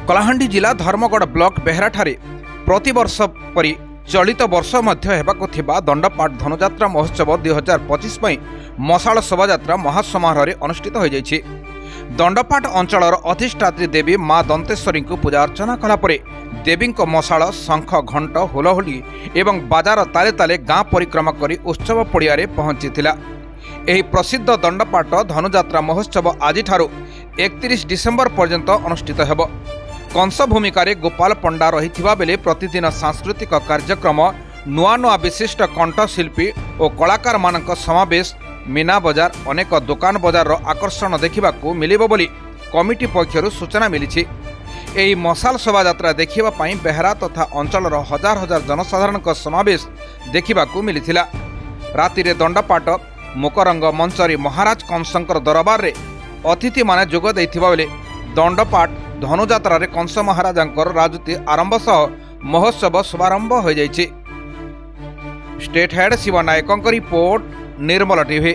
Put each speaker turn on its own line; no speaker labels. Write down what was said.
कलाहांडी जिला धर्मगढ़ ब्लॉक बेहराठारे प्रतिवर्ष परी चलित वर्ष मध्य हेबाकु थिबा दंडपाट धनुजात्रा महोत्सव 2025 पई मशाल शोभायात्रा महासमारोह अनुष्ठित हो जाइछि। दंडपाट अंचलर अधिष्ठात्री देवी माँ दंतेश्वरी को पूजा अर्चना कलापर देवी मशाल शंख घंट हुलहुली एवं बाजार ताले ताले गाँ परिक्रमा करी उत्सव पड़िया पहुंची। एही प्रसिद्ध दंडपाट धनुजात्रा महोत्सव आज 31 डिसेम्बर पर्यंत अनुष्ठित हेब। कंस भूमिकार गोपाल पंडा रही बेले प्रतिदिन सांस्कृतिक कार्यक्रम नुआ नुआ विशिष्ट कंठशिल्पी और कलाकार मानक समावेश मीना बजार अनेक दुकान बजार आकर्षण देखा मिलिबो बोली कमिटी पक्षर सूचना मिली। एही मशाल शोभायात्रा देखा बेहरा तथा अंचलर हजार हजार जनसाधारण समावेश देखा मिली। राति दंडपाट मुकरंग मंचरी महाराज कंसंकर दरबार रे अतिथि माने जोग देथिबा बेले दंडपाट धनुजात्रा रे कंस महाराजंकर राजनीति आरंभ सह महोत्सव शुभारंभ हो जाइछि। स्टेट हेड शिव नायकंकर रिपोर्ट निर्मल टीवी।